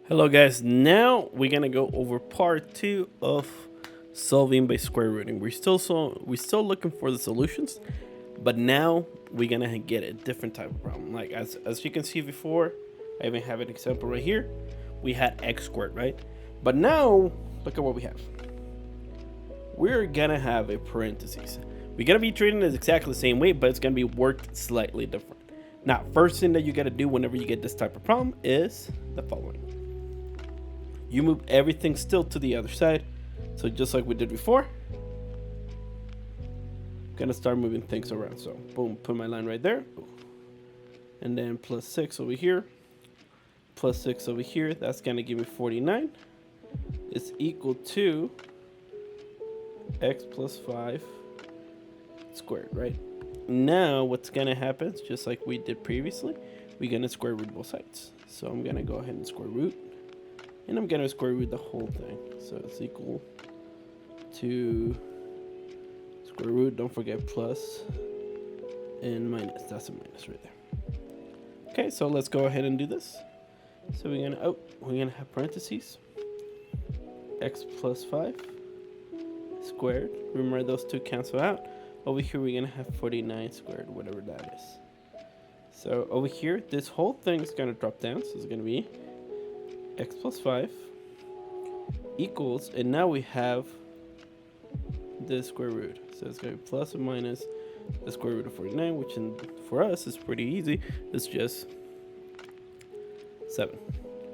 Hello guys, now we're gonna go over part 2 of solving by square rooting. We're still looking for the solutions, but now we're gonna get a different type of problem. Like as you can see before, I even have an example right here. We had x squared, right? But now look at what we have. We're gonna have a parentheses. We're gonna be treating it exactly the same way, but it's gonna be worked slightly different. Now, first thing that you gotta do whenever you get this type of problem is the following. You move everything still to the other side. So just like we did before, I'm gonna start moving things around. So boom, put my line right there. And then plus 6 over here, plus 6 over here. That's gonna give me 49. Is equal to x plus 5 squared, right? Now what's gonna happen is just like we did previously, we're gonna square root both sides. So I'm gonna go ahead and square root. And I'm gonna square root the whole thing. So it's equal to square root, don't forget plus and minus. That's a minus right there. Okay, so let's go ahead and do this. So we're gonna have parentheses. X plus 5 squared. Remember those two cancel out. Over here we're gonna have 49 squared, whatever that is. So over here, this whole thing is gonna drop down. So it's gonna be x plus 5 equals, and now we have the square root. So it's going to be plus or minus the square root of 49, which for us is pretty easy. It's just 7.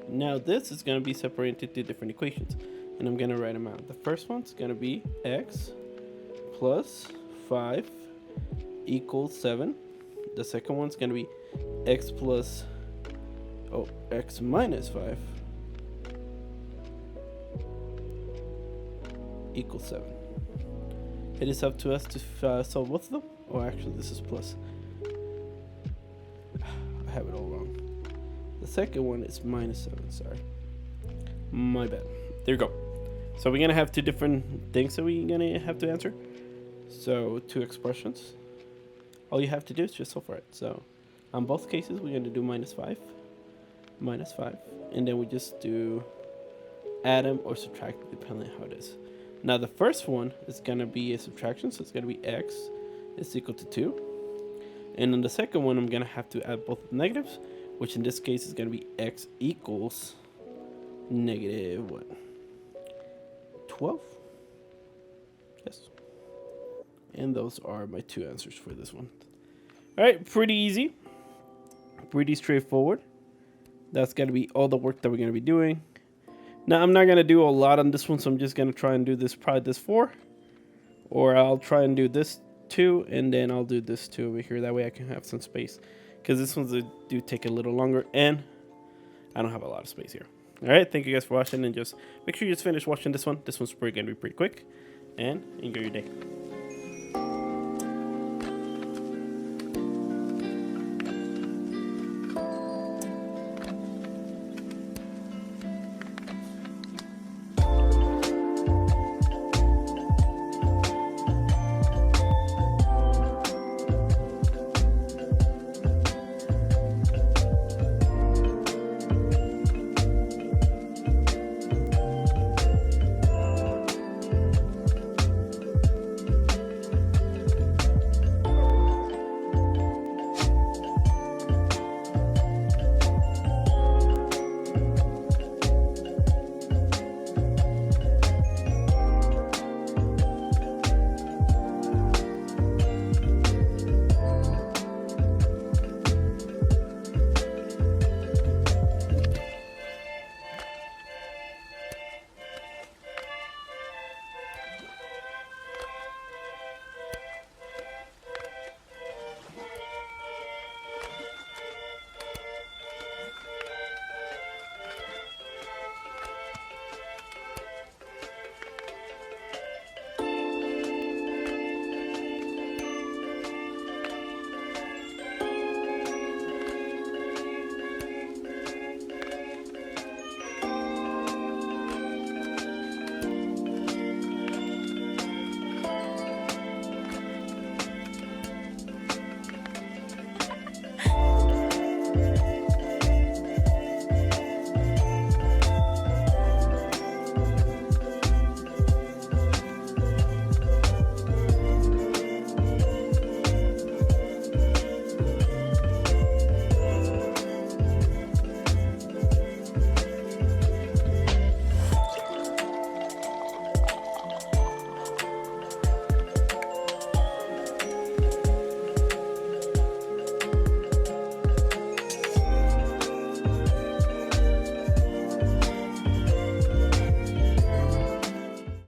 Now this is going to be separated into different equations, and I'm going to write them out. The first one's going to be x plus 5 equals 7. The second one's going to be x minus 5 equals 7. It is up to us to solve both of them. Oh, actually, this is plus. I have it all wrong. The second one is minus 7. Sorry, my bad. There you go. So we're gonna have two different things that we're gonna have to answer. So two expressions. All you have to do is just solve for it. So on both cases, we're gonna do minus 5, and then we just do add them or subtract depending on how it is. Now the first one is going to be a subtraction, so it's going to be x is equal to 2. And in the second one, I'm going to have to add both negatives, which in this case is going to be x equals negative what? 12? Yes. And those are my two answers for this one. All right, pretty easy. Pretty straightforward. That's going to be all the work that we're going to be doing. Now, I'm not going to do a lot on this one, so I'm just going to try and do probably this 4. Or I'll try and do this 2, and then I'll do this 2 over here. That way I can have some space. Because this one's do take a little longer, and I don't have a lot of space here. All right, thank you guys for watching, and just make sure you just finish watching this one. This one's going to be pretty quick, and enjoy your day.